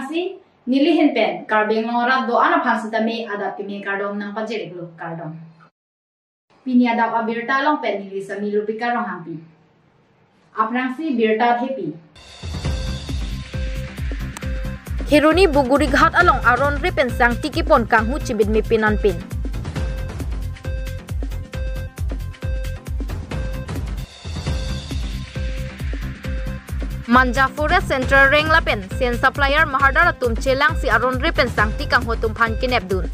si nilihin pen karbeng longrat do ana phansitami adap kimi kardom nang panjeri glu kardom pini adap abirta long pen nili sami lupika rong hampi aprang si birta hepi Hiruni buguri ghat along aron ripen sang tikipon kanghu chibit mi pinan pin. Manja Forest Center reng lapen sen supplier mahardara tum chelang si aron ripen sang tikang hotum phan kinep dun.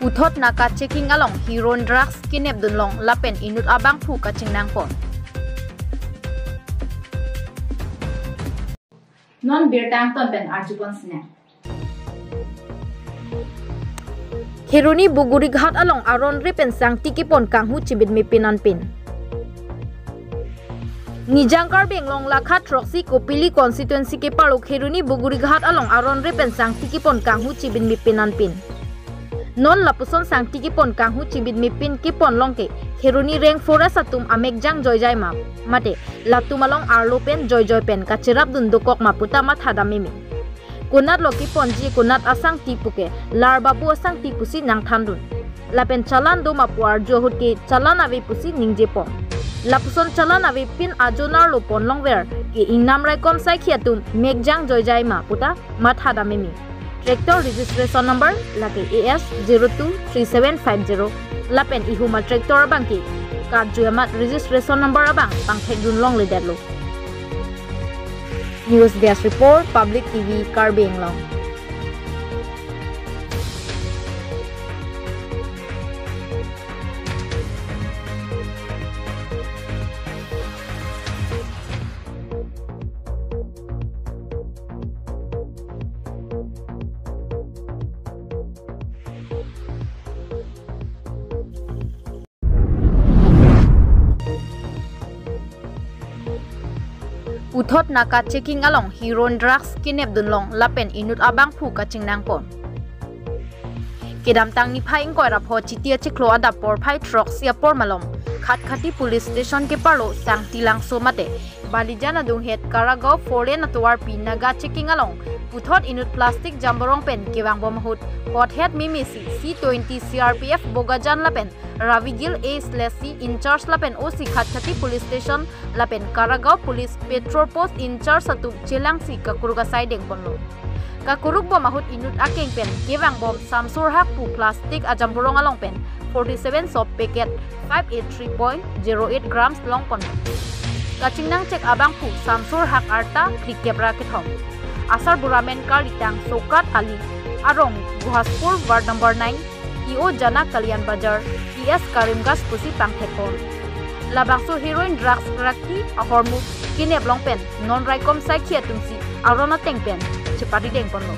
Uthot naka checking along Hiron drugs kinep dun long lapen inut abang phu kaching nang pon. non birtang ton pen arjupon snack Hiruni buguri ghat along aron ripen sang tikipon kanghu chibit mi pinan pin. Nijangkar benglong lakhat roksi kopili constituency ke paluk Hiruni buguri ghat along aron ripen sang tikipon kanghu chibit mi pinan pin. Non lapuson sang tikipon kanghu chibit mi pin kipon longke Hiruni reng forest atum amek jang joy map mate latumalong arlo pen joy pen kachirap dundukok maputa mathadamimi. Kunat loki ponji kunat asang tipuke larba bu asang tipusi nang thandun lapen chalan do mapuar johut ke chalan ave pusi ningje pom lapuson chalan ave pin ajonar lo ponlong ver ke ingnam rai kom sai khiatum megjang joy ma puta mathada memi tractor registration number lake AS 023750 lapen ihuma tractor bangki card juamat registration number abang pangthek dun long le detlo News Desk Report, Public TV, Karbeng Long. Uthot naka checking along Hiron drugs kinep dunlong lapen inut abang phu kaching nang pon. Kedam tang ni phaing koi rapho chitia chiklo ada por phai truck sia por malom khati police station ke parlo sang tilang so mate balijana dung het Karagaw foreign atwar pinaga checking along uthot inut plastic jamborong pen kewang bom hut hot head mimisi C20 CRPF bogajan lapen Ravigil A/C in charge lapen OC khati police station lapen Karagaw police petrol post in charge atu chelang si kakuruga sideng ponlo kakuruk bom ahut inut akeng pen kewang bom samsur hak pu plastic ajamborong along pen 47 sop packet 583.08 grams long pon kaching nang cek abang pu samsur hak arta klik kebra kithom asar buramen kar litang sokat ali arong Guhaspur ward number 9 EO Jana Kalyan Bazar PS Karimgas pusi pangthekon labangso heroin drugs prakti ahormu kinep long pen non raikom sai khia tumsi arona teng pen chepari deng ponlo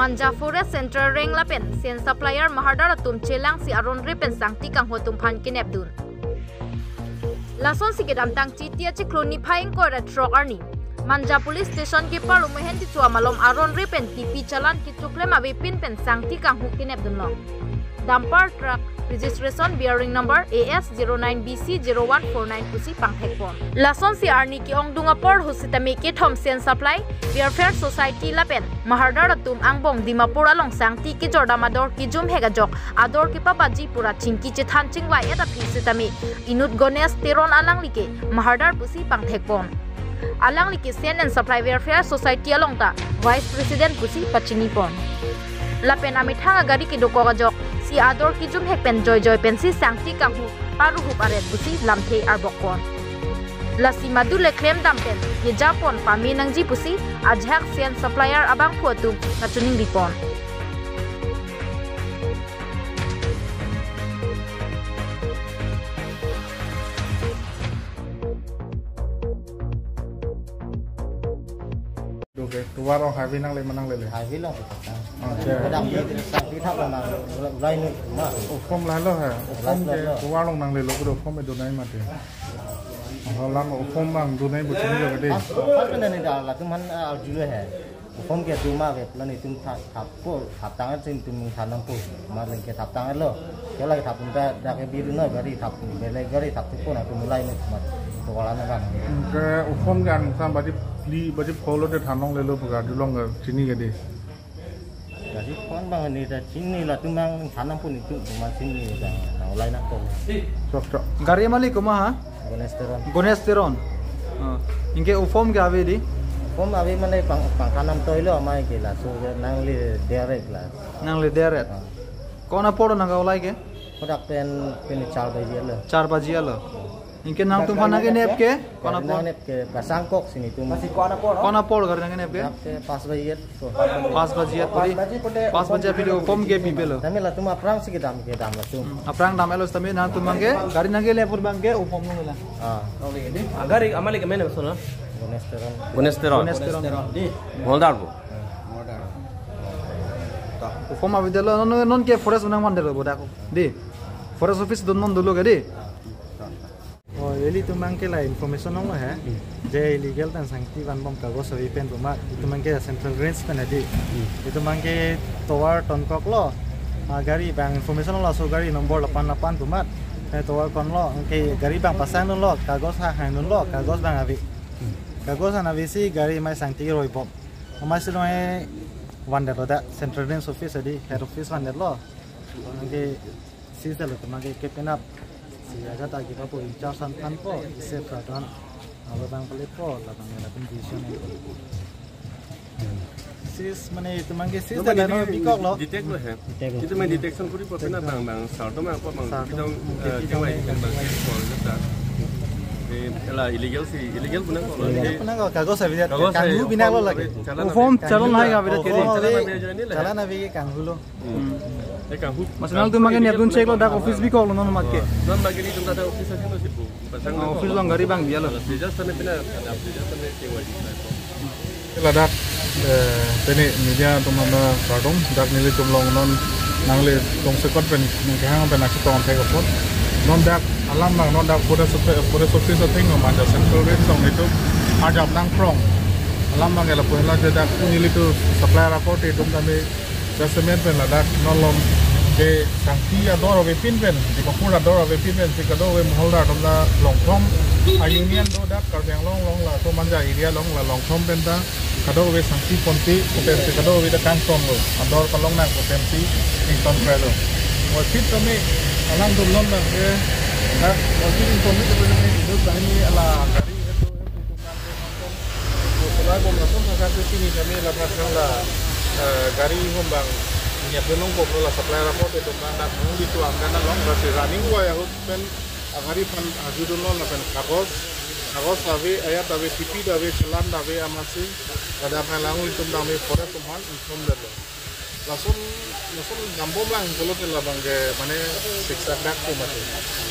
Manja Forest Center reng lapen sen supplier mahardara tum chelang si aron ripen sang tikang hotum phan kinep dun lason si kedam tang chitia chikloni phaing ko ra truck arni Manja police station ke palu mehen ti chua malom aron ripen tipi chalan ki chuklema be pin pen sang tikang hu kinep dun lo dumper truck registration bearing number AS09BC0149 pusi pangthekpon lason si arni ki ongdunga por husitami ke thom sen supply welfare society lapen mahardar tum angbong dimapur along sangti ki jordamador ki jum hega jok ador ki papaji pura chingki che than chingwai eta phisitami inut gones teron alang like mahardar pusi pangthekpon alang like sen and supply welfare society along ta vice president pusi pachini pon lapen ami thanga gari ki doko ga jok si ador ki jum hek pen joy pen si sangti kanghu paru hu paret pusi lamthe arbokon lasi madu le klem dampen ye japon pami nangji pusi ajhak sen supplier abang phuatu kachuning ripon Oke, keluar orang happy nang le menang le. Hai vilo kita. Oke. Kadang kita thap là lai nu mà. Phong là lo ha. Phong ke keluar orang nang le lo ko phong me do nai ma de. Lang phong bang do nai bu chini lo ke de. Phát cái này là cái món ao dưa hè. Phong kia tu ma về lần này tum thap po thap tangan sin tum thanam po. Mà lần kia thap tangan lo. Cái lại thap tum ta da cái biru noi gari thap về lại gari thap tu po na tum lai nu mà. Tu kalau na kan. Ke phong gan sam baju polo de thanong le lo bu ga du long ga chini ke de. Jadi kon bang ini dah sini lah tum bang thanam po ni tum ma sini dah. Nah lai nak tu. Cok. Gari mali kumaha? Gonesteron. Inke ufom ke ave di? Phong abi mana pang thanam toy lo mai ke lah so nang li direct lah. Nang le deret. Kona podo nang ulai ke? Kodak pen 4 biji lo. 4 biji lo. Inke nang tum phana ke nep ke? Kona Nang podo. nep ke pasangkok sini tum. Masih Kona podo gari nang nep ke? 5 biji so. 5 biji puri. 5 biji puri ufom ke pipelo. Kami lah tum aprang sih ke dam lah tum. Aprang damelo stame nang tum mangke gari nang ke le pur bangke ufom nang la. Agari amali ke mana maksudnya? Gonesteron. Gonesteron. Moldar bu. Ufom ave de lo non ke forest nang mandelo boda ko. Di. Forest office don non dulu ke di. Oh, eli tu mangke la information nong hai. Je illegal tan sangti ban bom kagos avi pen boma itu mangke central range pen adi. Itu mangke tower tonkok lo. Gari bang information lo so gari nomor 88 boma. Tower kon lo ke gari bang pasang lo kagos ha hain lo kagos bang avi. Kagos an avi si gari mai sangti roi bom. Mas lo e wander lo da central range office adi head office wander lo. Mangke si selo mangke kepen up siaga tak kita pun bicara santan po, isep radon, abang pelit po, labang ada condition itu. Sis mana itu mangke sis dah no pikok lo. Detect lo he. Itu main detection kuri po pina bang salto mang po bang kita kawai kan bang ko kita. Ela illegal puna ko. Illegal puna ko kagos aviat kanghu bina lo lagi. Form calon hai aviat ke di. Jalan avi kanghu lo. Masalah tu makan ni abdun cek lo dak office bi ko lo non makke. Don bagi ni tumta office aja no sipu. Pasang office lo gari bang dia lo. Just sana pina ada just sana KYC. Ladak tene media tumana kadom dak nili tumlong non nangle tong sekot pen ngahang pen aku tong thai kapot non dak alam bang non dak pura office thing ma da central range song itu ajab nang prong alam bang ela pohla dak nili tu supplier report itu kami Jasmen pen ladak nolom ke sangti ador we pin pen di kapura ador we pin pen si kado we holda domla longthom a union do dak karbeng long la to manja area long la longthom pen ta kado we sangti ponti kopen si kado we da kan tong lo ador kalong na kopen si in ton prelo wa fit tame alam do lom na ke na wa fit in ton to ni do tani ala gari eto tu kan ko sala bom na ton ka ke sini kami la pasang la gari hombang niat benong ko la supplier report itu kan nak di tu angkana long rasi running wa ya ben agari pan ajudun lo na pen kagos ave ayat ave tipi ave celan ave amasi ada palang itu dame pore tuman inform dalo langsung gambom lang kalau te labang ke mane siksa dak ko mate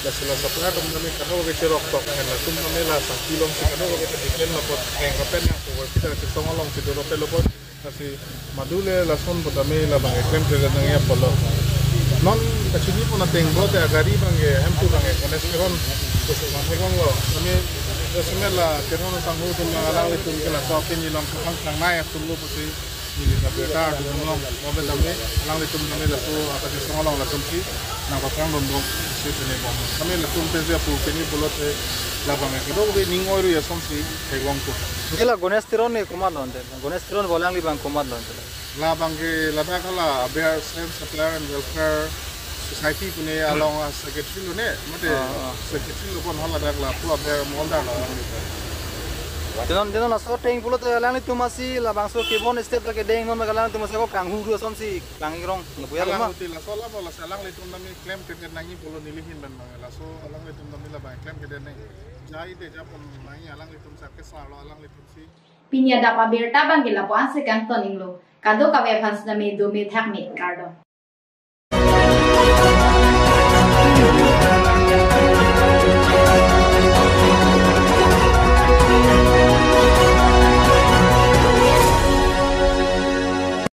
da sila supplier dum dame kado ave cerok tok na tum dame la sa kilong si kado ave diken lo poteng kapen na ko kita ke songolong si do lo pot kasi madule lason potame la bang eklem te nang ya polo non kachini pona tengbo te agari bang e hemtu bang e koneskeron to se mangong lo kami semela teron tanghu tum ngala itu kala sokin ni long khang khang nai tum lo pasi ni ka beta du long mobe dame lang tum dame la so ata di songolong la tum ki na bakang dom dom se te ne bom kami la tum te se pu keni bolote la bang e do be ningoiru ya somsi te gong ko Gila gonesteron ne kumad lo ante. Gonesteron bolang li bang kumad lo ante. La bangke ladak la bear sense supplier and welfare society pune along secretary lo ne mate secretary lo kon hala dak la pula bear molda la Denon la so teng pulo te lang li tumasi la bang so ke bon step la ke deng non magalang tumasi ko kanghu ru som si langirong ngapuya lo ma. La so la bola salang le tum nami claim ke nangi polo nilihin ban la so alang le tum nami la bang claim ke den nei jai de japon nangi alang le tum sa ke sa lo alang le tum si Pinya dapat berta bang gila puan sekang toning lo. Kado kawe fans na me do me thak me kardo.